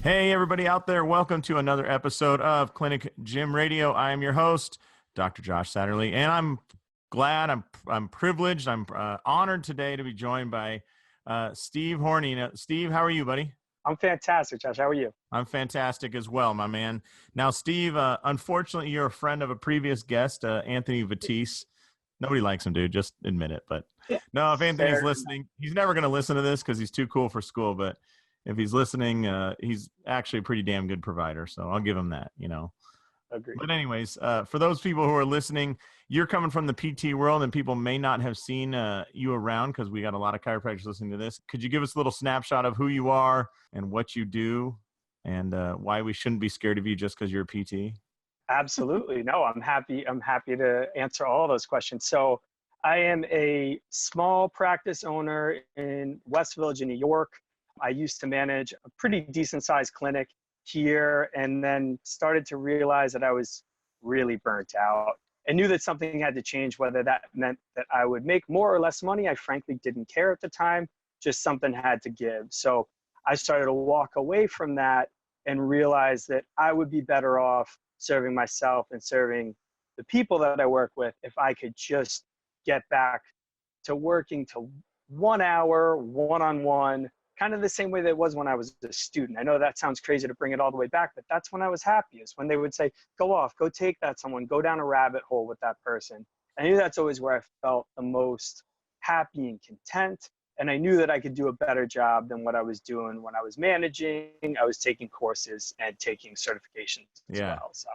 Hey, everybody out there. Welcome to another episode of Clinic Gym Radio. I am your host, Dr. Josh Satterlee, and I'm glad, I'm privileged, I'm honored today to be joined by Steve Horney. Now, Steve, how are you, buddy? I'm fantastic, Josh. How are you? I'm fantastic as well, my man. Now, Steve, unfortunately, you're a friend of a previous guest, Anthony Vatisse. Nobody likes him, dude. Just admit it. But no, if Anthony's listening, he's never going to listen to this because he's too cool for school. But if he's listening, he's actually a pretty damn good provider. So I'll give him that, Agreed. But anyways, for those people who are listening, you're coming from the PT world and people may not have seen you around because we got a lot of chiropractors listening to this. Could you give us a little snapshot of who you are and what you do and why we shouldn't be scared of you just because you're a PT? Absolutely. No, I'm happy to answer all those questions. So I am a small practice owner in West Village in New York. I used to manage a pretty decent sized clinic here and then started to realize that I was really burnt out and knew that something had to change, whether that meant that I would make more or less money. I frankly didn't care at the time, just something had to give. So I started to walk away from that and realize that I would be better off serving myself and serving the people that I work with if I could just get back to working to 1 hour, one-on-one, kind of the same way that it was when I was a student. I know that sounds crazy to bring it all the way back, but that's when I was happiest, when they would say, go off, go take that someone, go down a rabbit hole with that person. I knew that's always where I felt the most happy and content. And I knew that I could do a better job than what I was doing when I was managing. I was taking courses and taking certifications as well. So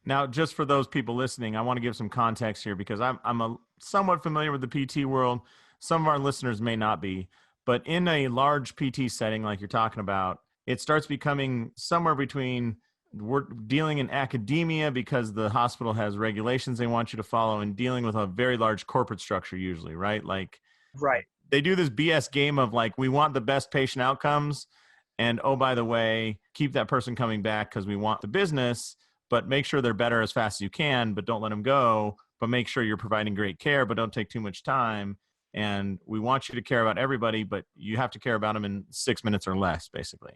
now, just for those people listening, I want to give some context here because I'm somewhat familiar with the PT world. Some of our listeners may not be. But in a large PT setting like you're talking about, it starts becoming somewhere between we're dealing in academia because the hospital has regulations they want you to follow and dealing with a very large corporate structure usually, right? Like, right. They do this BS game of like, we want the best patient outcomes. And oh, by the way, keep that person coming back because we want the business, but make sure they're better as fast as you can, but don't let them go, but make sure you're providing great care, but don't take too much time. And we want you to care about everybody, but you have to care about them in 6 minutes or less, basically.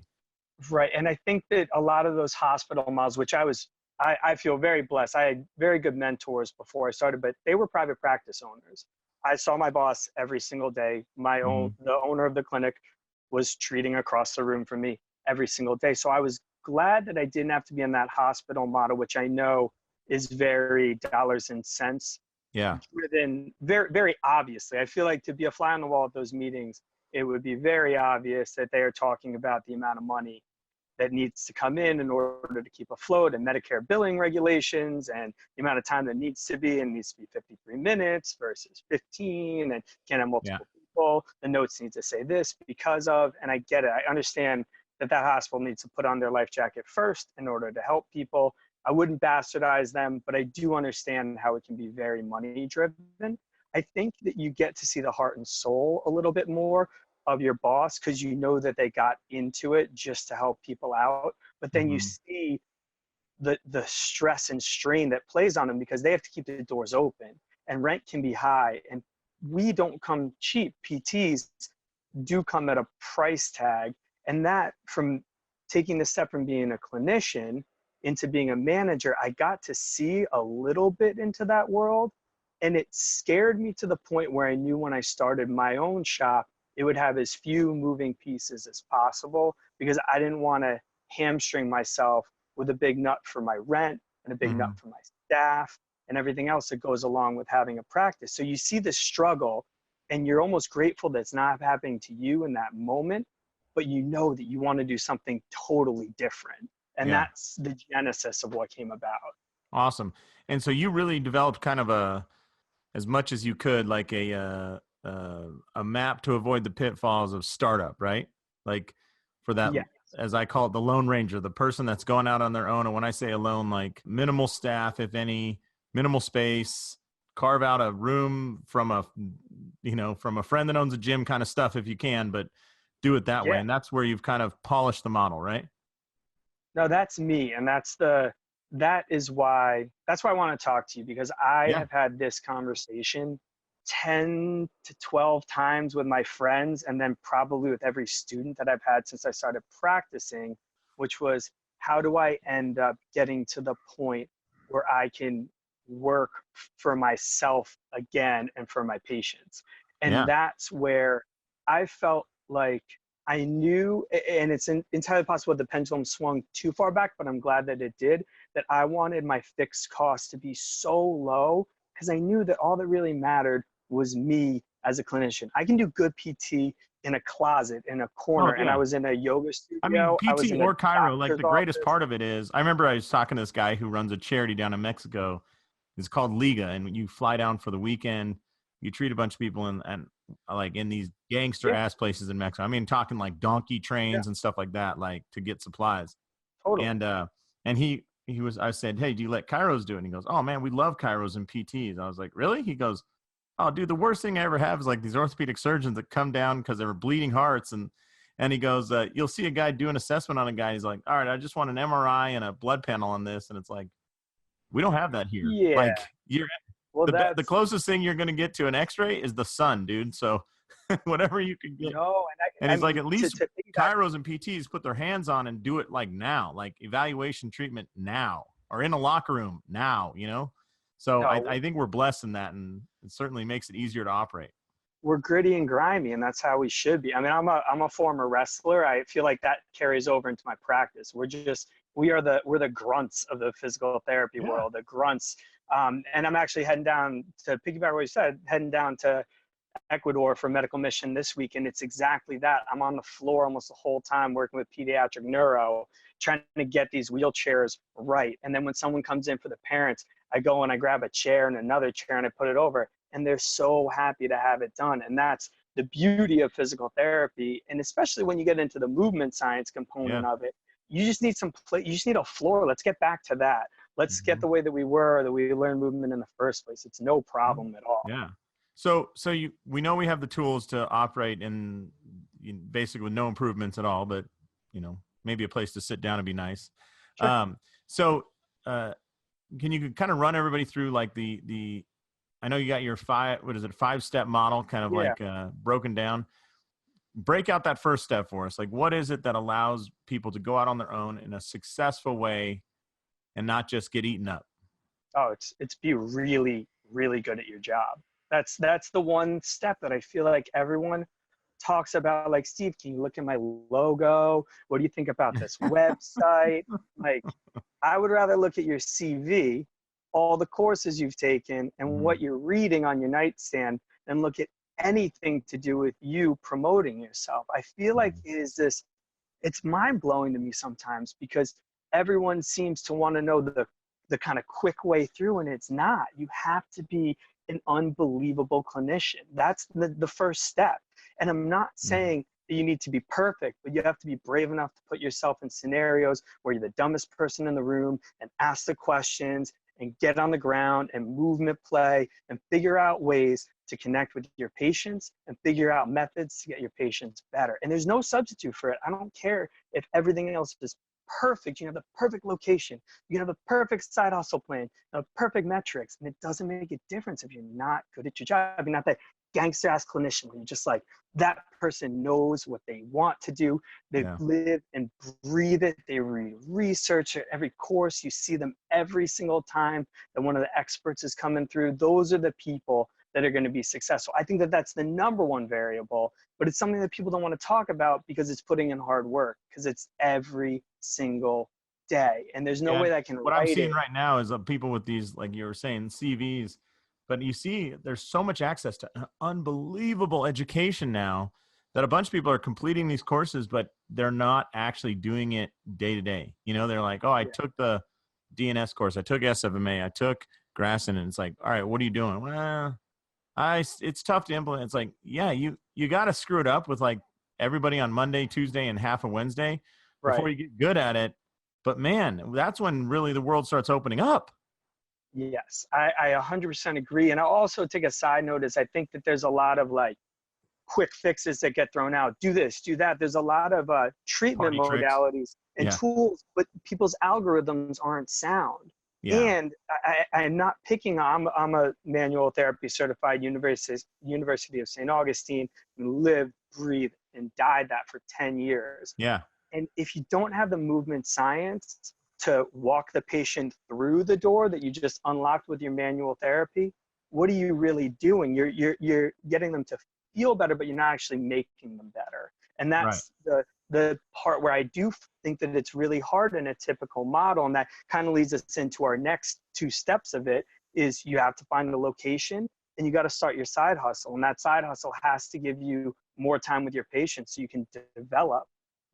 Right. And I think that a lot of those hospital models, which I feel very blessed. I had very good mentors before I started, but they were private practice owners. I saw my boss every single day. The owner of the clinic was treating across the room from me every single day. So I was glad that I didn't have to be in that hospital model, which I know is very dollars and cents driven, very, very obviously. I feel like to be a fly on the wall at those meetings, it would be very obvious that they are talking about the amount of money that needs to come in order to keep afloat and Medicare billing regulations and the amount of time that needs to be, and needs to be 53 minutes versus 15 and can't have multiple people. The notes need to say this because of, and I get it. I understand that hospital needs to put on their life jacket first in order to help people. I wouldn't bastardize them, but I do understand how it can be very money driven. I think that you get to see the heart and soul a little bit more of your boss because you know that they got into it just to help people out. But then you see the stress and strain that plays on them because they have to keep the doors open and rent can be high. And we don't come cheap. PTs do come at a price tag. And that, from taking the step from being a clinician into being a manager, I got to see a little bit into that world. And it scared me to the point where I knew when I started my own shop, it would have as few moving pieces as possible because I didn't want to hamstring myself with a big nut for my rent and a big nut for my staff and everything else that goes along with having a practice. So you see the struggle and you're almost grateful that it's not happening to you in that moment, but you know that you want to do something totally different. And that's the genesis of what came about. Awesome. And so you really developed kind of as much as you could, like a map to avoid the pitfalls of startup, right? Like for that, as I call it, the Lone Ranger, the person that's going out on their own. And when I say alone, like minimal staff, if any, minimal space, carve out a room from a friend that owns a gym kind of stuff if you can, but do it that way. And that's where you've kind of polished the model, right? No, that's me. And that's why I want to talk to you, because I have had this conversation 10 to 12 times with my friends, and then probably with every student that I've had since I started practicing, which was, how do I end up getting to the point where I can work for myself again and for my patients? And Yeah. that's where I felt like I knew, and it's entirely possible the pendulum swung too far back, but I'm glad that it did, that I wanted my fixed costs to be so low, because I knew that all that really mattered was me as a clinician. I can do good PT in a closet, in a Oh corner, and I yeah. was in a yoga I mean, studio. I was PT in a or Cairo, like doctor's the greatest office. part of it is, I remember I was talking to this guy who runs a charity down in Mexico. It's called Liga, and you fly down for the weekend. You treat a bunch of people and like in these gangster Yeah, ass places in Mexico. I mean, talking like donkey yeah, trains and stuff like that, like to get supplies. totally. And he was, I said, hey, do you let Kairos do it? And he goes, oh man, we love Kairos and PTs. I was like, really? He goes, oh dude, the worst thing I ever have is like these orthopedic surgeons that come down because they were bleeding hearts. And he goes, you'll see a guy do an assessment on a guy. He's like, all right, I just want an MRI and a blood panel on this. And it's like, we don't have that here. Yeah. Like you're Well, the closest thing you're going to get to an X-ray is the sun, dude. So whatever you can get. no, And I he's like, mean, at least to piggyback, Kairos and PTs put their hands on and do it like now, like evaluation treatment now, or in a locker room now, you know? So no, I think we're blessed in that, and it certainly makes it easier to operate. we're gritty and grimy, and that's how we should be. I mean, I'm a former wrestler. I feel like that carries over into my practice. We're the grunts of the physical therapy Yeah. world, the grunts. And I'm actually heading down to piggyback what you said, heading down to Ecuador for medical mission this week, and it's exactly that. I'm on the floor almost the whole time working with pediatric neuro, trying to get these wheelchairs right. And then when someone comes in for the parents, I go and I grab a chair and another chair and I put it over, and they're so happy to have it done. And that's the beauty of physical therapy, and especially when you get into the movement science component Yeah. of it, you just need you just need a floor. Let's get back to that. Let's get the way that we learned movement in the first place. It's no problem at all. Yeah. So we know we have the tools to operate in basically with no improvements at all, but maybe a place to sit down and be nice. Sure. So can you kind of run everybody through like I know you got your 5-step model kind of like broken down. Break out that first step for us. Like, what is it that allows people to go out on their own in a successful way and not just get eaten up? Oh, it's be really, really good at your job. That's the one step that I feel like everyone talks about. Like, Steve, can you look at my logo? What do you think about this website? Like, I would rather look at your CV, all the courses you've taken, and what you're reading on your nightstand, and look at anything to do with you promoting yourself. I feel like it's mind-blowing to me sometimes, because everyone seems to want to know the kind of quick way through, and it's not. You have to be an unbelievable clinician. That's the first step. And I'm not saying that you need to be perfect, but you have to be brave enough to put yourself in scenarios where you're the dumbest person in the room and ask the questions and get on the ground and movement play and figure out ways to connect with your patients and figure out methods to get your patients better. And there's no substitute for it. I don't care if everything else is perfect. You have the perfect location. You have the perfect side hustle plan, the perfect metrics, and it doesn't make a difference if you're not good at your job. You're not that gangster ass clinician where you're just like, that person knows what they want to do. They live and breathe it. They read research at every course. You see them every single time that one of the experts is coming through. Those are the people that are going to be successful. I think that that's the number one variable, but it's something that people don't want to talk about because it's putting in hard work, because it's every single day. And there's no way that I can what I'm seeing right now is people with these, like you were saying, CVs, but you see there's so much access to unbelievable education now that a bunch of people are completing these courses, but they're not actually doing it day to day. They're like, oh, I took the DNS course. I took SFMA. I took Grasson. And it's like, all right, what are you doing? Well, it's tough to implement. It's like, yeah, you got to screw it up with like everybody on Monday, Tuesday, and half of Wednesday before you get good at it. But man, that's when really the world starts opening up. Yes, I 100% agree. And I'll also take a side note is I think that there's a lot of like quick fixes that get thrown out. Do this, do that. There's a lot of treatment modalities and tools, but people's algorithms aren't sound. Yeah. And I'm not picking, I'm a manual therapy certified University of St. Augustine, and lived, breathed, and died that for 10 years. Yeah. And if you don't have the movement science to walk the patient through the door that you just unlocked with your manual therapy, what are you really doing? You're getting them to feel better, but you're not actually making them better. And Right. that's the part where I do think that it's really hard in a typical model. And that kind of leads us into our next two steps of it is you have to find the location and you got to start your side hustle. And that side hustle has to give you more time with your patients so you can develop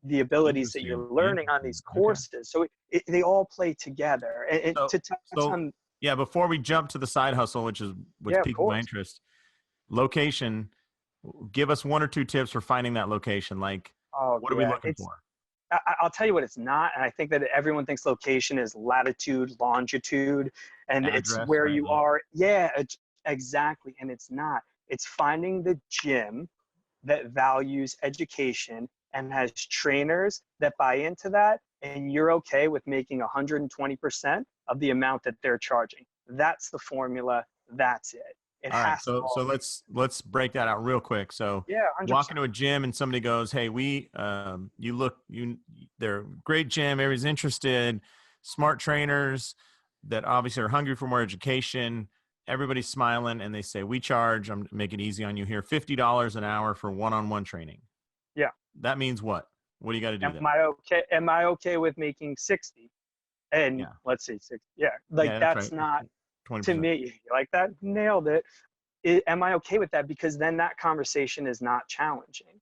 the abilities that you're learning on these courses. Okay. So they all play together. And to touch on, yeah, before we jump to the side hustle, which piqued my interest, location, give us one or two tips for finding that location. Like, what are we looking for? I'll tell you what it's not. And I think that everyone thinks location is latitude, longitude, and address, it's where you are. Yeah, exactly. And it's not. It's finding the gym that values education and has trainers that buy into that, and you're okay with making 120% of the amount that they're charging. That's the formula. That's it. All right, so let's break that out real quick. So yeah, 100%. Walk into a gym and somebody goes, "Hey, they're a great gym. Everybody's interested. Smart trainers that obviously are hungry for more education. Everybody's smiling, and they say, we charge. I'm make it easy on you here. $50 an hour for one-on-one training. Yeah, that means what? What do you got to do? Am I okay with making 60? And let's say 60. Yeah, that's right. Not 20%. To me. Like that, nailed it. Am I okay with that? Because then that conversation is not challenging.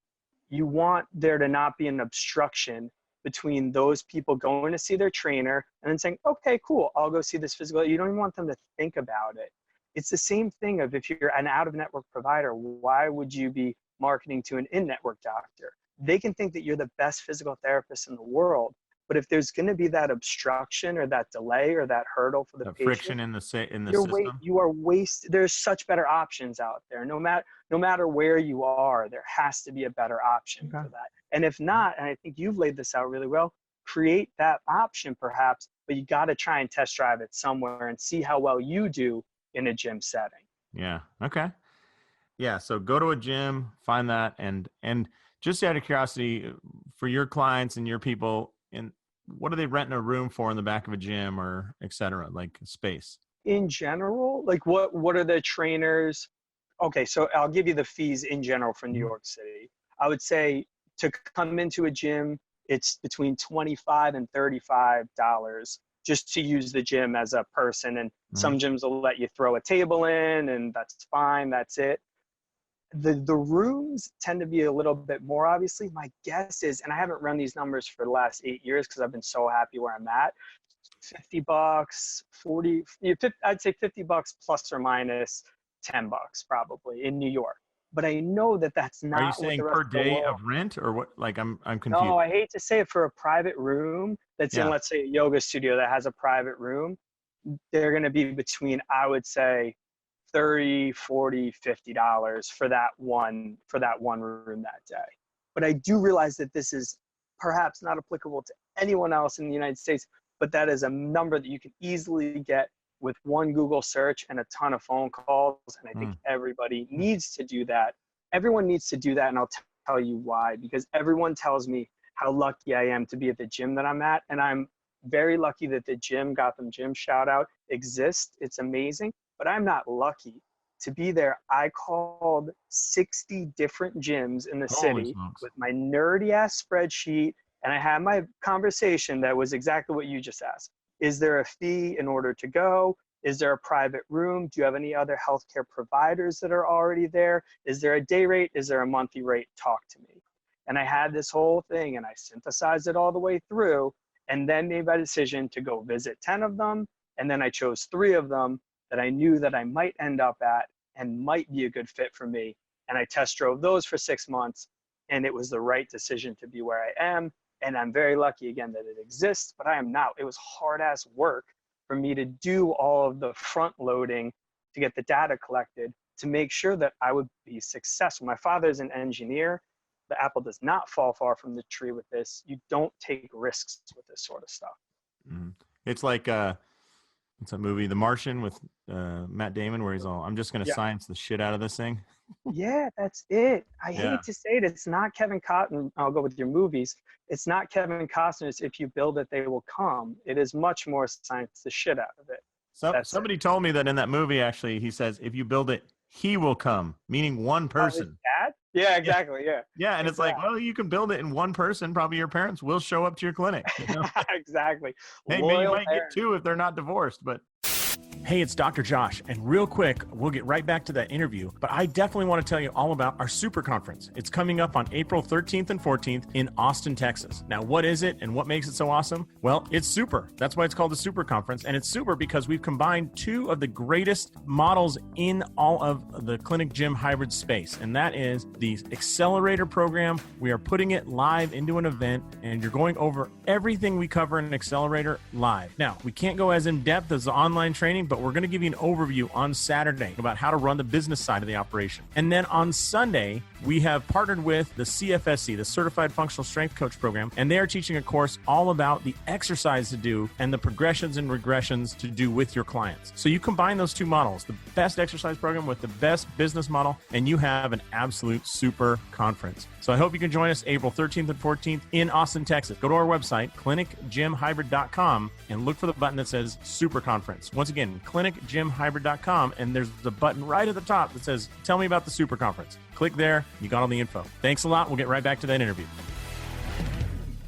You want there to not be an obstruction between those people going to see their trainer and then saying, okay, cool, I'll go see this physical. You don't even want them to think about it. It's the same thing of if you're an out-of-network provider, why would you be marketing to an in-network doctor? They can think that you're the best physical therapist in the world, but if there's going to be that obstruction or that delay or that hurdle for the patient, friction in the system, you are wasted. There's such better options out there. No matter where you are, there has to be a better option for that. And if not, and I think you've laid this out really well, create that option perhaps, but you got to try and test drive it somewhere and see how well you do in a gym setting. Yeah. Okay. Yeah. So go to a gym, find that, and just out of curiosity, for your clients and your people, and what are they renting a room for in the back of a gym or et cetera, like space? In general, like what are the trainers? Okay, so I'll give you the fees in general for New York City. I would say to come into a gym, it's between $25 and $35 just to use the gym as a person. And some gyms will let you throw a table in, and that's fine. That's it. The rooms tend to be a little bit more, obviously. My guess is, and I haven't run these numbers for the last 8 years because I've been so happy where I'm at, $50, 40, I'd say $50 plus or minus $10 probably in New York. But I know that that's not. Are you saying per day of rent or what? Like I'm confused. No, I hate to say it, for a private room that's in, let's say, a yoga studio that has a private room, they're going to be between, I would say, $30, $40, $50 for that one room that day. But I do realize that this is perhaps not applicable to anyone else in the United States, but that is a number that you can easily get with one Google search and a ton of phone calls. And I think everybody needs to do that. Everyone needs to do that. And I'll tell you why, because everyone tells me how lucky I am to be at the gym that I'm at. And I'm very lucky that the gym, Gotham Gym shout out, exists. It's amazing, but I'm not lucky to be there. I called 60 different gyms in the city with my nerdy ass spreadsheet. And I had my conversation that was exactly what you just asked. Is there a fee in order to go? Is there a private room? Do you have any other healthcare providers that are already there? Is there a day rate? Is there a monthly rate? Talk to me. And I had this whole thing and I synthesized it all the way through and then made my decision to go visit 10 of them. And then I chose 3 of them that I knew that I might end up at and might be a good fit for me. And I test drove those for 6 months, and it was the right decision to be where I am. And I'm very lucky, again, that it exists, but I am not. It was hard-ass work for me to do all of the front loading to get the data collected to make sure that I would be successful. My father is an engineer. The apple does not fall far from the tree with this. You don't take risks with this sort of stuff. It's like It's a movie, The Martian, with Matt Damon, where he's all, I'm just going to Yeah. science the shit out of this thing. Yeah, that's it. I Yeah. hate to say it. It's not Kevin Costner. I'll go with your movies. It's not Kevin Costner's If You Build It, They Will Come. It is much more science the shit out of it. So That's somebody told me that in that movie, actually, he says, if you build it, he will come, meaning one person. His dad? Yeah, exactly. Yeah. Yeah. And it's like, well, you can build it in one person. Probably your parents will show up to your clinic. You know? Exactly. Hey, man, you might get two if they're not divorced, but. Hey, it's Dr. Josh, and real quick, we'll get right back to that interview, but I definitely want to tell you all about our Super Conference. It's coming up on April 13th and 14th in Austin, Texas. Now, what is it and what makes it so awesome? Well, it's super. That's why it's called the Super Conference, and it's super because we've combined two of the greatest models in all of the clinic gym hybrid space, and that is the Accelerator program. We are putting it live into an event, and you're going over everything we cover in an Accelerator live. Now, we can't go as in-depth as the online training, but we're going to give you an overview on Saturday about how to run the business side of the operation. And then on Sunday, we have partnered with the CFSC, the Certified Functional Strength Coach Program, and they are teaching a course all about the exercise to do and the progressions and regressions to do with your clients. So you combine those two models, the best exercise program with the best business model, and you have an absolute super conference. So I hope you can join us April 13th and 14th in Austin, Texas. Go to our website, clinicgymhybrid.com, and look for the button that says Super Conference. Once again, clinicgymhybrid.com, and there's the button right at the top that says, tell me about the Super Conference. Click there. You got all the info. Thanks a lot. We'll get right back to that interview.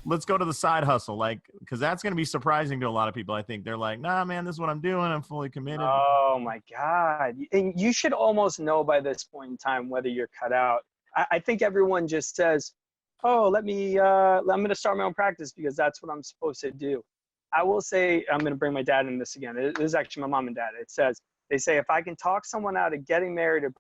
Let's go to the side hustle, because that's going to be surprising to a lot of people. I think they're like, nah, man, this is what I'm doing. I'm fully committed. Oh my God. And you should almost know by this point in time whether you're cut out. I think everyone just says, oh, I'm going to start my own practice because that's what I'm supposed to do. I will say, I'm going to bring my dad in this again. This is actually my mom and dad. They say, if I can talk someone out of getting married or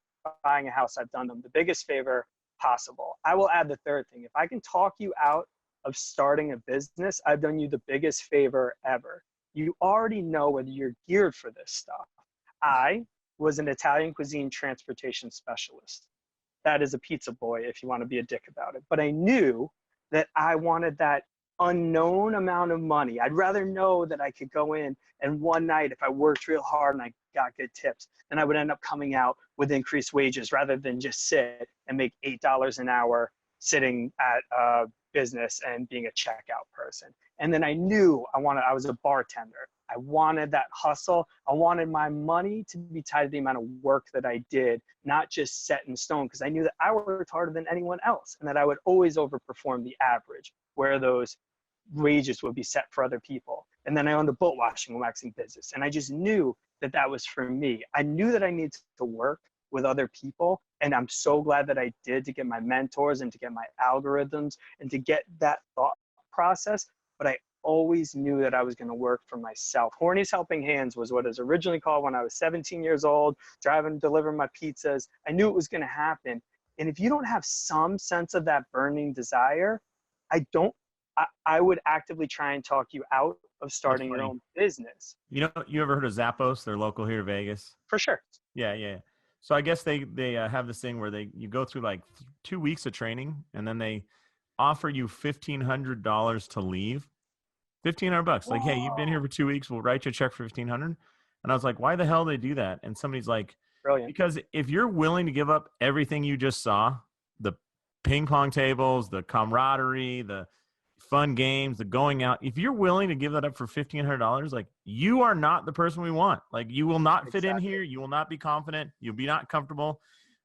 buying a house, I've done them the biggest favor possible. I will add the third thing. If I can talk you out of starting a business, I've done you the biggest favor ever. You already know whether you're geared for this stuff. I was an Italian cuisine transportation specialist. That is a pizza boy if you want to be a dick about it. But I knew that I wanted that unknown amount of money. I'd rather know that I could go in and one night, if I worked real hard and I got good tips, then I would end up coming out with increased wages rather than just sit and make $8 an hour sitting at a business and being a checkout person. And then I knew I was a bartender. I wanted that hustle. I wanted my money to be tied to the amount of work that I did, not just set in stone, because I knew that I worked harder than anyone else and that I would always overperform the average, where those wages would be set for other people. And then I owned a boat washing and waxing business. And I just knew that that was for me. I knew that I needed to work with other people. And I'm so glad that I did, to get my mentors and to get my algorithms and to get that thought process. But I always knew that I was going to work for myself. Horney's Helping Hands was what it was originally called when I was 17 years old, delivering my pizzas. I knew it was going to happen. And if you don't have some sense of that burning desire, I would actively try and talk you out of starting your own business. You ever heard of Zappos? They're local here to Vegas. For sure. Yeah. So I guess they have this thing where you go through like 2 weeks of training, and then they offer you $1,500 to leave. $1,500. Like, hey, you've been here for 2 weeks. We'll write you a check for $1,500. And I was like, why the hell do they do that? And somebody's like, brilliant. Because if you're willing to give up everything you just saw, the ping pong tables, the camaraderie, the fun games, the going out, if you're willing to give that up for $1,500, like, you are not the person we want. Like, you will not fit in here. You will not be confident. You'll be not comfortable.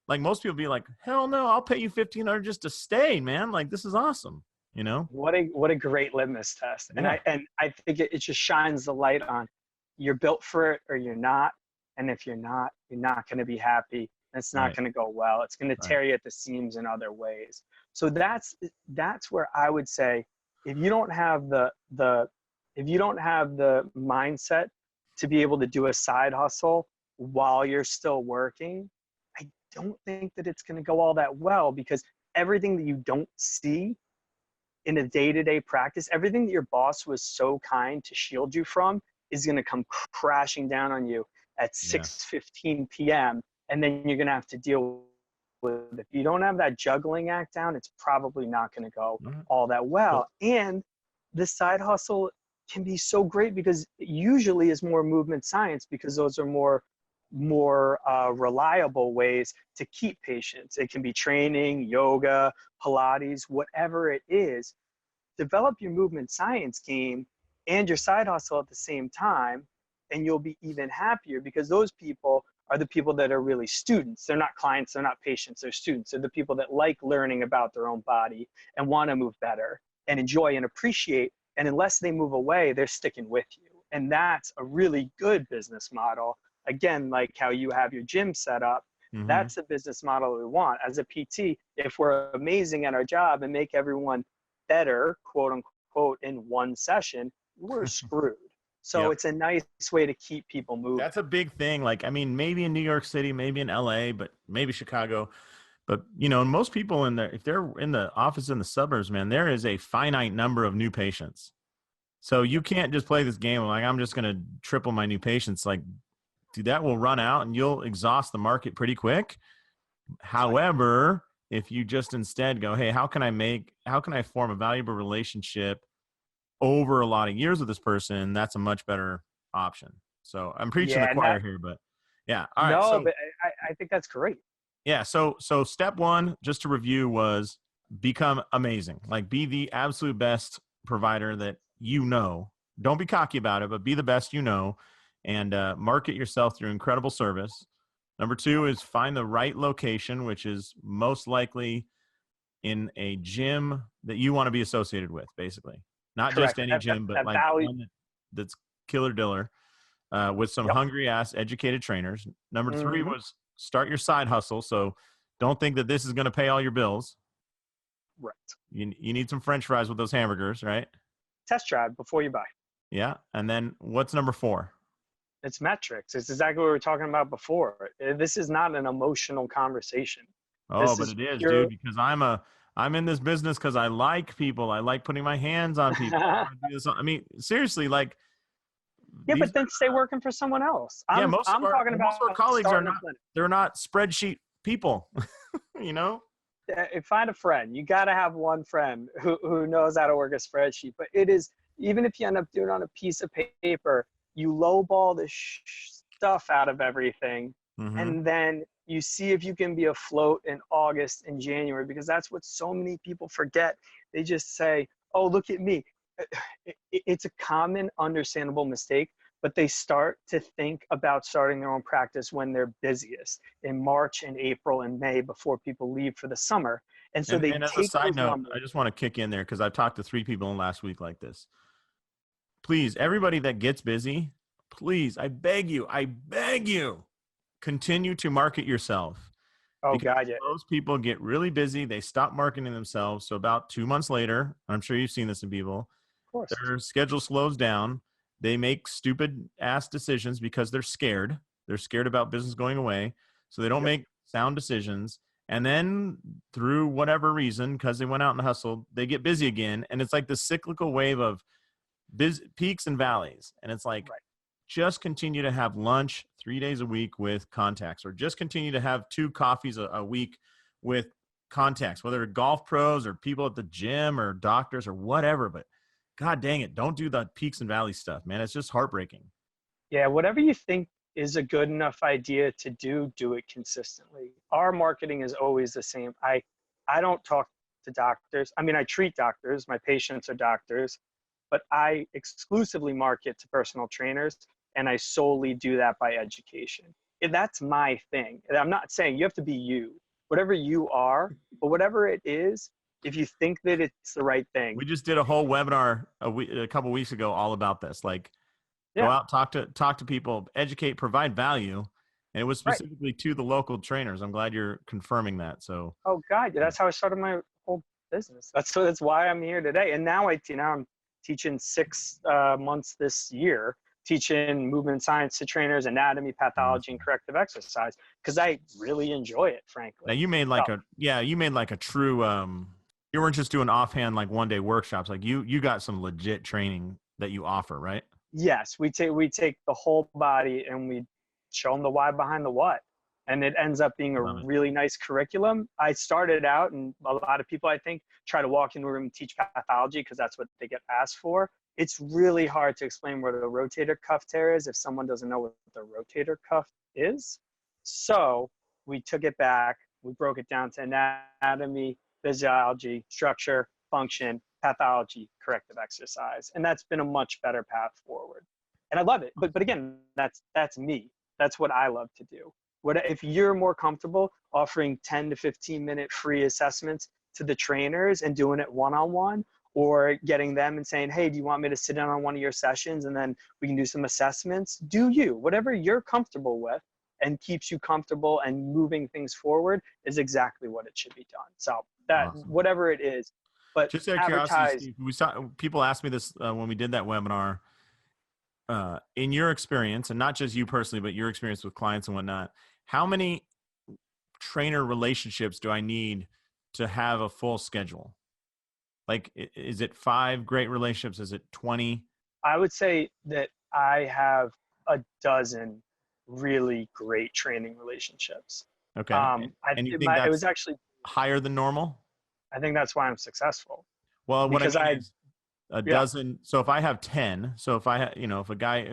Like, most people be like, hell no, I'll pay you $1,500 just to stay, man. Like, this is awesome. You know, what a great litmus test. Yeah. And I think it just shines the light on, you're built for it or you're not. And if you're not going to be happy. It's not going to go well. It's going to tear you at the seams in other ways. So that's where I would say, if you don't have the mindset to be able to do a side hustle while you're still working, I don't think that it's going to go all that well, because everything that you don't see in a day-to-day practice, everything that your boss was so kind to shield you from is going to come crashing down on you at 6:15 p.m. And then you're going to have to deal with it. If you don't have that juggling act down, it's probably not going to go all that well. And the side hustle can be so great because usually is more movement science, because those are more reliable ways to keep patients. It can be training, yoga, Pilates, whatever it is. Develop your movement science game and your side hustle at the same time, and you'll be even happier, because those people are the people that are really students. They're not clients, they're not patients, they're students. They're the people that like learning about their own body and want to move better and enjoy and appreciate. And unless they move away, they're sticking with you. And that's a really good business model. Again, like how you have your gym set up, that's the business model we want. As a PT, if we're amazing at our job and make everyone better, quote unquote, in one session, we're screwed. So it's a nice way to keep people moving. That's a big thing. Like, I mean, maybe in New York City, maybe in LA, but maybe Chicago. But, you know, most people if they're in the office in the suburbs, man, there is a finite number of new patients. So you can't just play this game like, I'm just going to triple my new patients. Like, dude, that will run out and you'll exhaust the market pretty quick. However, if you just instead go, hey, how can I form a valuable relationship over a lot of years with this person? That's a much better option. So I'm preaching the choir here, but yeah. All right. No, but I think that's great. Yeah. So step one, just to review, was become amazing. Like, be the absolute best provider that you know. Don't be cocky about it, but be the best you know, and market yourself through incredible service. Number two is find the right location, which is most likely in a gym that you want to be associated with, basically. Not Correct. just any gym, but like one that's killer diller, with some hungry ass educated trainers. Number three was start your side hustle. So don't think that this is going to pay all your bills. Right. You need some French fries with those hamburgers, right? Test drive before you buy. Yeah. And then what's number four? It's metrics. It's exactly what we were talking about before. This is not an emotional conversation. Oh, but it is, dude, because I'm in this business because I like people. I like putting my hands on people. I mean, seriously, like. Yeah, but then stay working for someone else. Most of our colleagues are not. They're not spreadsheet people. You know. Find a friend. You got to have one friend who knows how to work a spreadsheet. But it is, even if you end up doing it on a piece of paper, you lowball the stuff out of everything, and then you see if you can be afloat in August and January, because that's what so many people forget. They just say, oh, look at me. It's a common, understandable mistake, but they start to think about starting their own practice when they're busiest, in March and April and May, before people leave for the summer. And so and as a side note, I just want to kick in there because I've talked to 3 people in last week like this. Please, everybody that gets busy, please, I beg you, continue to market yourself. Oh, God, yeah. Most people get really busy. They stop marketing themselves. So about 2 months later, I'm sure you've seen this in people, of course, their schedule slows down. They make stupid ass decisions because they're scared. They're scared about business going away. So they don't make sound decisions. And then through whatever reason, because they went out and hustled, they get busy again. And it's like the cyclical wave of peaks and valleys. And it's like, just continue to have lunch 3 days a week with contacts, or just continue to have 2 coffees a week with contacts, whether they're golf pros or people at the gym or doctors or whatever. But God dang it, don't do the peaks and valleys stuff, man. It's just heartbreaking. Yeah, whatever you think is a good enough idea to do it consistently. Our marketing is always the same. I don't talk to doctors. I mean, I treat doctors. My patients are doctors, but I exclusively market to personal trainers, and I solely do that by education. And that's my thing. And I'm not saying you have to be you, whatever you are, but whatever it is, if you think that it's the right thing. We just did a whole webinar a couple weeks ago all about this. Like, go out, talk to people, educate, provide value. And it was specifically to the local trainers. I'm glad you're confirming that. So. Oh God, that's how I started my whole business. That's why I'm here today. And now I'm teaching 6 months this year, teaching movement science to trainers, anatomy, pathology, and corrective exercise, because I really enjoy it, frankly. Now you made like a true, you weren't just doing offhand, like 1-day workshops. Like you got some legit training that you offer, right? Yes, we take the whole body and we show them the why behind the what. And it ends up being a really nice curriculum. I started out, and a lot of people, I think, try to walk into a room and teach pathology because that's what they get asked for. it's really hard to explain what a rotator cuff tear is if someone doesn't know what the rotator cuff is. So we took it back, we broke it down to anatomy, physiology, structure, function, pathology, corrective exercise. And that's been a much better path forward. And I love it. But again, that's me. That's what I love to do. What if you're more comfortable offering 10 to 15-minute free assessments to the trainers and doing it one-on-one, or getting them and saying, hey, do you want me to sit in on one of your sessions and then we can do some assessments? Do you, whatever you're comfortable with and keeps you comfortable and moving things forward is exactly what it should be done. So that, Awesome. whatever it is, but just out of curiosity, Steve, people asked me this when we did that webinar. In your experience, and not just you personally, but your experience with clients and whatnot, how many trainer relationships do I need to have a full schedule? Like, is it 5 great relationships? Is it 20? I would say that I have a dozen really great training relationships. Okay. And you think it was actually higher than normal? I think that's why I'm successful. Well, what I mean is a dozen. So if I have 10, so if if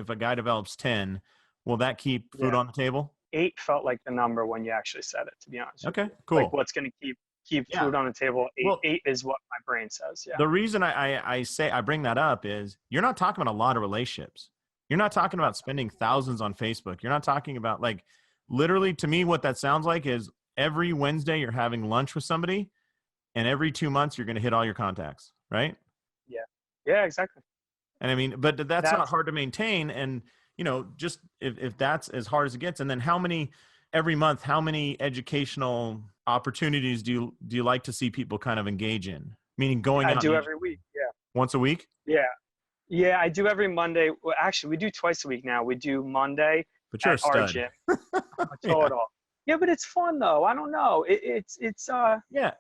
a guy develops 10, will that keep food on the table? 8 felt like the number when you actually said it, to be honest. Okay, cool. Like what's going to keep food on the table. 8, well, 8 is what my brain says. Yeah. The reason I bring that up is you're not talking about a lot of relationships. You're not talking about spending thousands on Facebook. You're not talking about, like, literally, to me, what that sounds like is every Wednesday you're having lunch with somebody, and every 2 months you're going to hit all your contacts, right? Yeah. Yeah, exactly. And I mean, but that's not hard to maintain. And, just if that's as hard as it gets, and then every month, how many educational opportunities do you like to see people kind of engage in? Meaning going out. I do every week. Yeah. Once a week? Yeah. Yeah, I do every Monday. Well, actually, we do twice a week now. We do Monday but you're at our gym. Total. Yeah, but it's fun though. I don't know. It's yeah.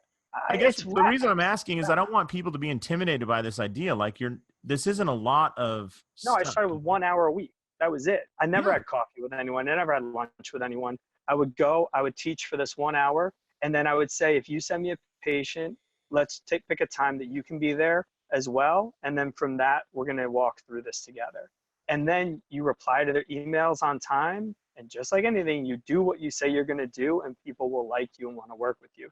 I guess the reason I'm asking is I don't want people to be intimidated by this idea. Like, this isn't a lot of stuff. I started with 1 hour a week. That was it. I never had coffee with anyone. I never had lunch with anyone. I would teach for this 1 hour. And then I would say, if you send me a patient, let's pick a time that you can be there as well. And then from that, we're going to walk through this together. And then you reply to their emails on time. And just like anything, you do what you say you're going to do, and people will like you and want to work with you.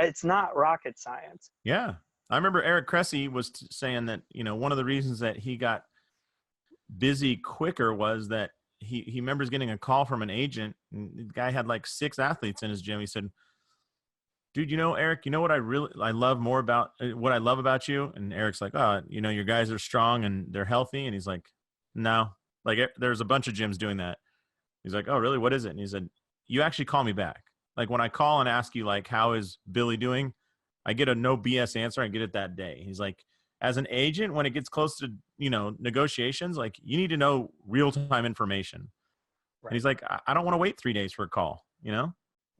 It's not rocket science. Yeah. I remember Eric Cressy was saying that, one of the reasons that he got busy quicker was that he remembers getting a call from an agent, and the guy had like 6 athletes in his gym. He said, dude, Eric, what I love more about what I love about you? And Eric's like, oh, your guys are strong and they're healthy. And he's like, no, like there's a bunch of gyms doing that. He's like, oh, really? What is it? And he said, you actually call me back. Like, when I call and ask you, like, how is Billy doing? I get a no BS answer. I get it that day. He's like, as an agent, when it gets close to, negotiations, like, you need to know real-time information. Right. And he's like, I don't want to wait 3 days for a call, No,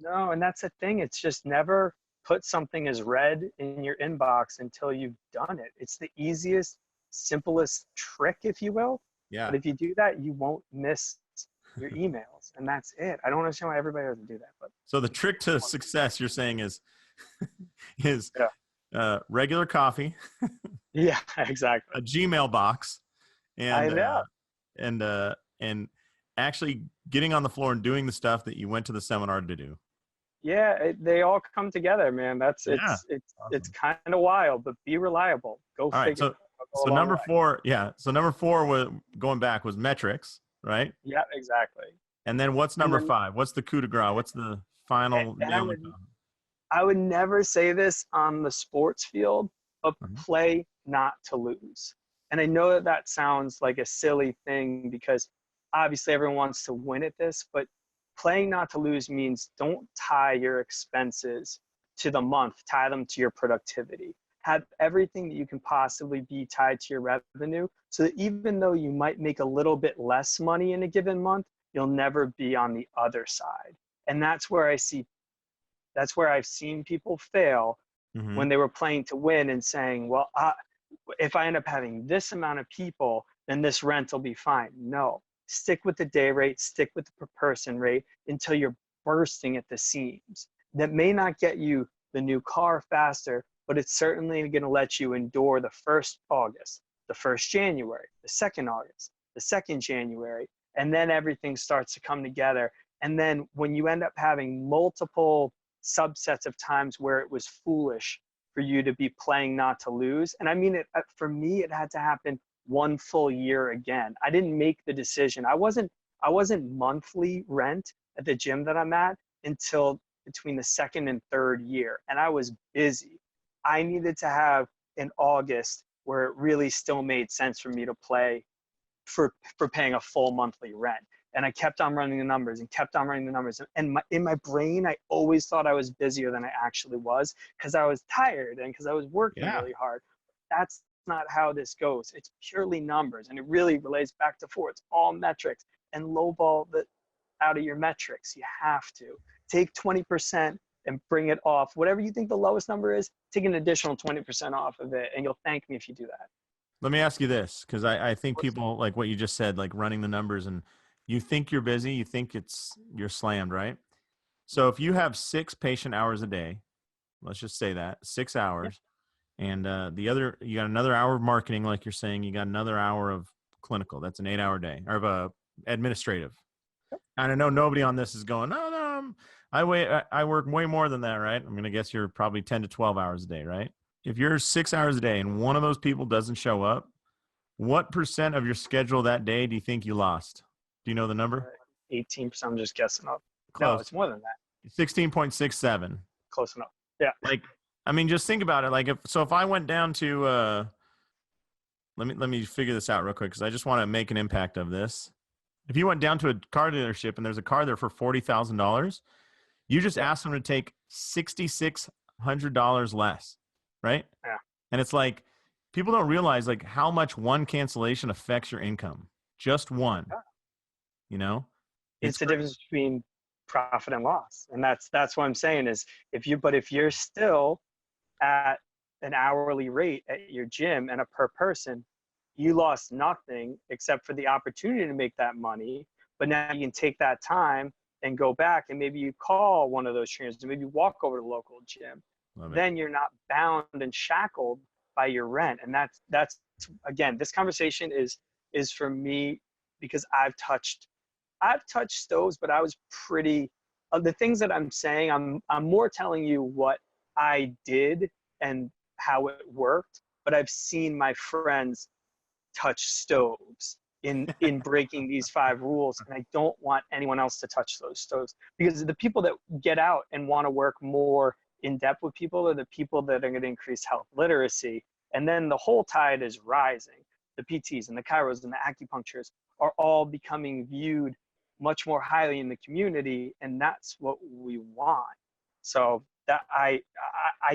and that's the thing. It's just never put something as read in your inbox until you've done it. It's the easiest, simplest trick, if you will. Yeah. But if you do that, you won't miss your emails, and that's it. I don't understand why everybody doesn't do that. But so the trick to success, you're saying, is regular coffee. Yeah, exactly. A Gmail box, and I know. And actually getting on the floor and doing the stuff that you went to the seminar to do. Yeah, they all come together, man. Awesome. It's kind of wild, but be reliable. Go figure. Right, so number 4, So number 4 was, going back, was metrics, right? Yeah, exactly. And then what's number 5? What's the coup de grace? What's the final nail? I would never say this on the sports field, but play not to lose. And I know that sounds like a silly thing because obviously everyone wants to win at this, but playing not to lose means don't tie your expenses to the month, tie them to your productivity. Have everything that you can possibly be tied to your revenue, so that even though you might make a little bit less money in a given month, you'll never be on the other side. And that's where I've seen people fail when they were playing to win and saying, well, if I end up having this amount of people, then this rent will be fine. No, stick with the day rate, stick with the per person rate until you're bursting at the seams. That may not get you the new car faster, but it's certainly going to let you endure the first August, the 1st January, the 2nd August, the 2nd January, and then everything starts to come together. And then when you end up having multiple subsets of times where it was foolish for you to be playing not to lose. And I mean, for me, it had to happen 1 full year again. I didn't make the decision. I wasn't monthly rent at the gym that I'm at until between the 2nd and 3rd year. And I was busy. I needed to have an August where it really still made sense for me to play for paying a full monthly rent. And I kept on running the numbers and kept on running the numbers. And in my brain, I always thought I was busier than I actually was because I was tired and because I was working really hard. That's not how this goes. It's purely numbers. And it really relates back to 4. It's all metrics. And lowball out of your metrics. You have to take 20% and bring it off. Whatever you think the lowest number is, take an additional 20% off of it. And you'll thank me if you do that. Let me ask you this, because I think people, like what you just said, like running the numbers, and you think you're busy, you think you're slammed, right? So if you have 6 patient hours a day, let's just say that, 6 hours, and you got another hour of marketing, like you're saying, you got another hour of clinical. That's an 8-hour day, or of administrative. And I know nobody on this is going, no, I work way more than that, right? I'm going to guess you're probably 10 to 12 hours a day, right? If you're 6 hours a day and one of those people doesn't show up, what % of your schedule that day do you think you lost? Do you know the number? 18%. I'm just guessing up. Close. No, it's more than that. 16.67. Close enough. Yeah. Like, I mean, just think about it. Like, if I went down to, let me figure this out real quick, because I just want to make an impact of this. If you went down to a car dealership and there's a car there for $40,000, you just ask them to take $6,600 less, right? Yeah. And it's like, people don't realize like how much one cancellation affects your income. Just one. Yeah. You know? It's the difference between profit and loss. And that's what I'm saying is if you're still at an hourly rate at your gym and a per person, you lost nothing except for the opportunity to make that money. But now you can take that time and go back and maybe you call one of those trainers and maybe walk over to the local gym. Then you're not bound and shackled by your rent. And that's again, this conversation is for me because I've touched stoves, but I was pretty, the things that I'm saying, I'm more telling you what I did and how it worked, but I've seen my friends touch stoves in breaking these 5 rules. And I don't want anyone else to touch those stoves, because the people that get out and want to work more in depth with people are the people that are going to increase health literacy. And then the whole tide is rising. The PTs and the chiros and the acupuncturists are all becoming viewed much more highly in the community. And that's what we want. So that I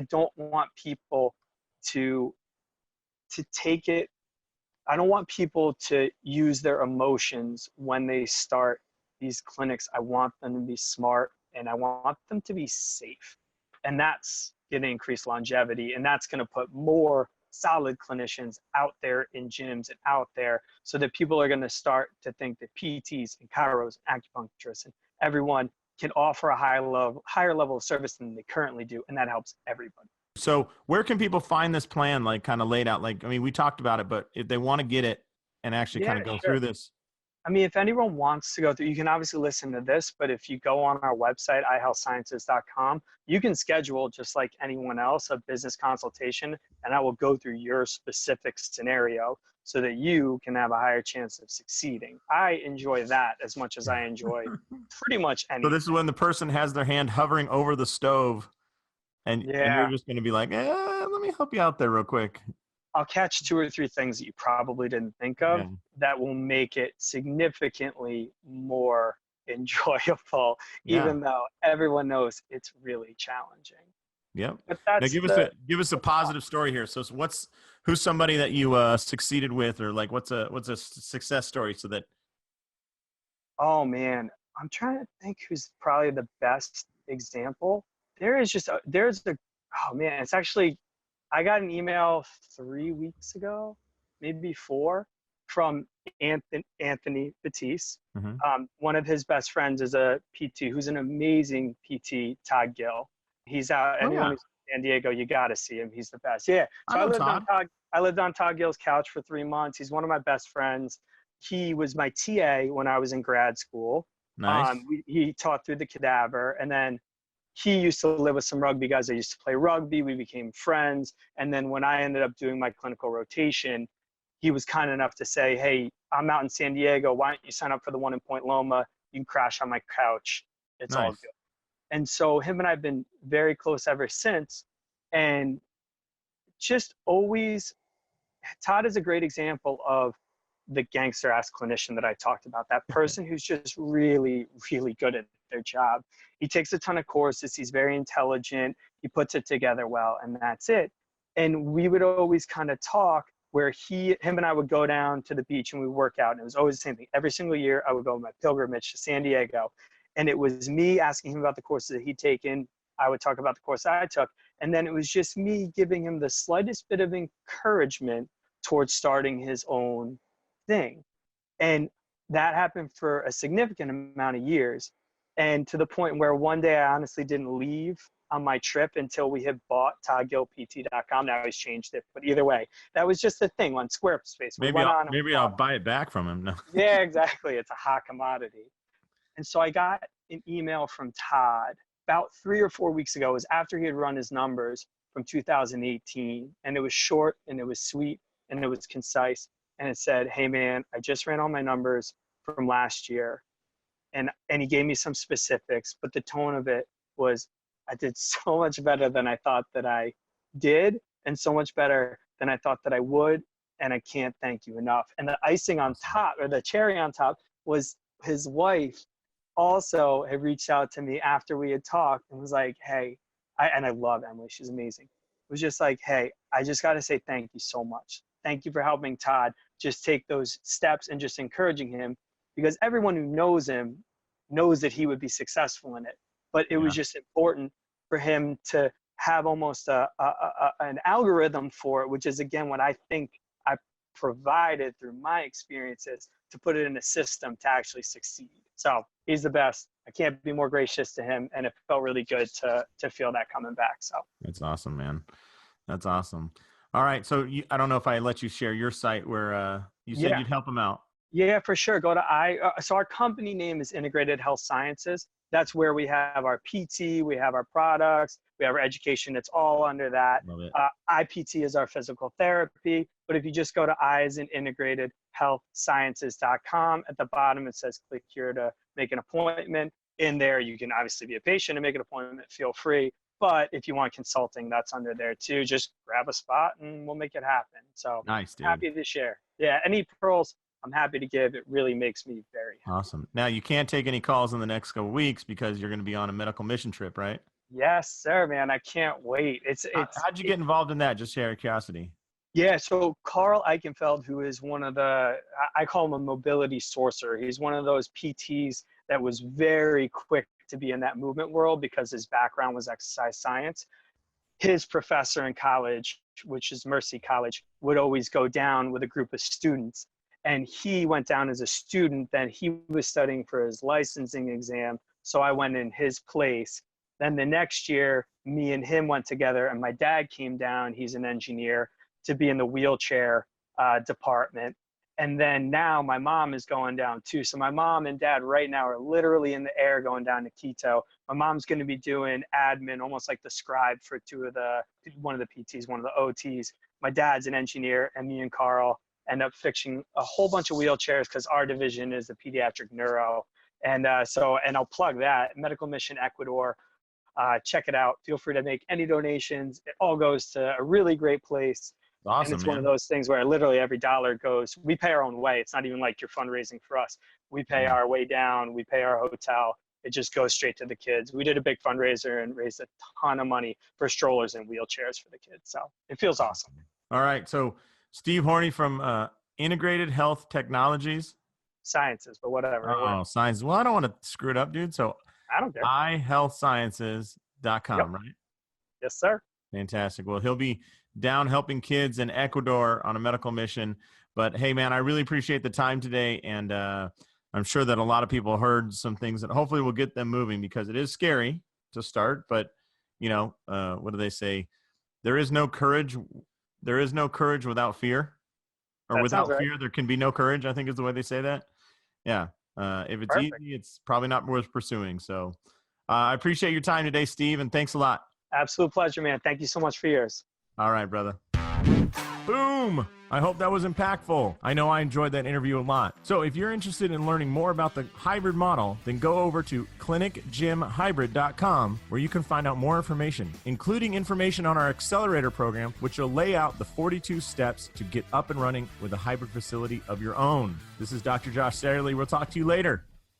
don't want people to take it. I don't want people to use their emotions when they start these clinics. I want them to be smart and I want them to be safe. And that's going to increase longevity. And that's going to put more solid clinicians out there in gyms and out there so that people are going to start to think that PTs and chiros, acupuncturists, and everyone can offer a higher level of service than they currently do. And that helps everybody. So where can people find this plan, like kind of laid out? Like, I mean, we talked about it, but if they want to get it and actually kind of go through this. I mean, if anyone wants to go through, you can obviously listen to this, but if you go on our website, ihealthsciences.com, you can schedule just like anyone else a business consultation, and I will go through your specific scenario so that you can have a higher chance of succeeding. I enjoy that as much as I enjoy pretty much anything. So this is when the person has their hand hovering over the stove and you're just going to be like, let me help you out there real quick. I'll catch 2 or 3 things that you probably didn't think of that will make it significantly more enjoyable, even though everyone knows it's really challenging. Yep. But that's now give us a positive story here. So who's somebody that you succeeded with, or like what's a success story so that. Oh man, I'm trying to think who's probably the best example. It's actually, I got an email 3 weeks ago, maybe 4, from Anthony Batiste. Mm-hmm. One of his best friends is a PT who's an amazing PT, Todd Gill. He's out. Anyone who's in San Diego, you got to see him. He's the best. Yeah. So I lived on Todd. I lived on Todd Gill's couch for 3 months. He's one of my best friends. He was my TA when I was in grad school. Nice. He taught through the cadaver, and then he used to live with some rugby guys. I used to play rugby. We became friends. And then when I ended up doing my clinical rotation, he was kind enough to say, hey, I'm out in San Diego. Why don't you sign up for the one in Point Loma? You can crash on my couch. It's all Nice. good. And so him and I have been very close ever since. And just always, Todd is a great example of the gangster ass clinician that I talked about, that person who's just really, really good at their job. He takes a ton of courses. He's very intelligent. He puts it together well, and that's it. And we would always kind of talk where him and I would go down to the beach and we would work out. And it was always the same thing. Every single year I would go on my pilgrimage to San Diego. And it was me asking him about the courses that he'd taken. I would talk about the course I took. And then it was just me giving him the slightest bit of encouragement towards starting his own thing. And that happened for a significant amount of years. And to the point where one day I honestly didn't leave on my trip until we had bought toddgillpt.com. Now he's changed it, but either way, that was just the thing on Squarespace. Maybe I'll buy it back from him. No. Yeah, exactly. It's a hot commodity. And so I got an email from Todd about 3 or 4 weeks ago. It was after he had run his numbers from 2018. And it was short and it was sweet and it was concise. And it said, hey man, I just ran all my numbers from last year. And he gave me some specifics, but the tone of it was, I did so much better than I thought that I did, and so much better than I thought that I would. And I can't thank you enough. And the icing on top, or the cherry on top, was his wife also had reached out to me after we had talked and was like, hey, and I love Emily. She's amazing. It was just like, hey, I just got to say thank you so much. Thank you for helping Todd just take those steps and just encouraging him, because everyone who knows him knows that he would be successful in it. But it was just important for him to have almost an algorithm for it, which is, again, what I think I provided through my experiences to put it in a system to actually succeed. So he's the best. I can't be more gracious to him. And it felt really good to feel that coming back. So that's awesome, man. That's awesome. All right. So I don't know if I let you share your site where you said you'd help them out. Yeah, for sure. Go to so our company name is Integrated Health Sciences. That's where we have our PT, we have our products, we have our education. It's all under that. IPT is our physical therapy. But if you just go to I as in integratedhealthsciences.com, at the bottom it says click here to make an appointment. In there, you can obviously be a patient and make an appointment. Feel free. But if you want consulting, that's under there too. Just grab a spot and we'll make it happen. So nice, dude. Happy to share. Yeah, any pearls I'm happy to give. It really makes me very happy. Awesome. Now you can't take any calls in the next couple of weeks because you're going to be on a medical mission trip, right? Yes, sir, man. I can't wait. How'd you get involved in that? Just out of curiosity. Yeah, so Carl Eichenfeld, who is one of I call him a mobility sorcerer. He's one of those PTs that was very quick to be in that movement world because his background was exercise science. His professor in college, which is Mercy College, would always go down with a group of students. And he went down as a student. Then he was studying for his licensing exam. So I went in his place. Then the next year, me and him went together, and my dad came down. He's an engineer, to be in the wheelchair department. And then now my mom is going down too. So my mom and dad right now are literally in the air going down to Quito. My mom's going to be doing admin, almost like the scribe for one of the PTs, one of the OTs. My dad's an engineer, and me and Carl end up fixing a whole bunch of wheelchairs because our division is the pediatric neuro. And and I'll plug that, Medical Mission Ecuador. Check it out. Feel free to make any donations. It all goes to a really great place. Awesome, and it's one of those things where literally every dollar goes, we pay our own way. It's not even like you're fundraising for us. We pay our way down. We pay our hotel. It just goes straight to the kids. We did a big fundraiser and raised a ton of money for strollers and wheelchairs for the kids. So it feels awesome. All right. So Steve Horney from Integrated Health Technologies. Sciences, but whatever. Oh, sciences. Well, I don't want to screw it up, dude. So I don't care. iHealthSciences.com, right? Yes, sir. Fantastic. Well, he'll be down helping kids in Ecuador on a medical mission. But hey, man, I really appreciate the time today. And I'm sure that a lot of people heard some things that hopefully will get them moving, because it is scary to start. But, what do they say? There is no courage there is no courage without fear, or That without sounds right. fear, there can be no courage, I think is the way they say that. Yeah. If it's Perfect. easy, it's probably not worth pursuing. So I appreciate your time today, Steve, and thanks a lot. Absolute pleasure, man. Thank you so much for yours. All right, brother. Boom! I hope that was impactful. I know I enjoyed that interview a lot. So if you're interested in learning more about the hybrid model, then go over to clinicgymhybrid.com, where you can find out more information, including information on our accelerator program, which will lay out the 42 steps to get up and running with a hybrid facility of your own. This is Dr. Josh Satterlee. We'll talk to you later.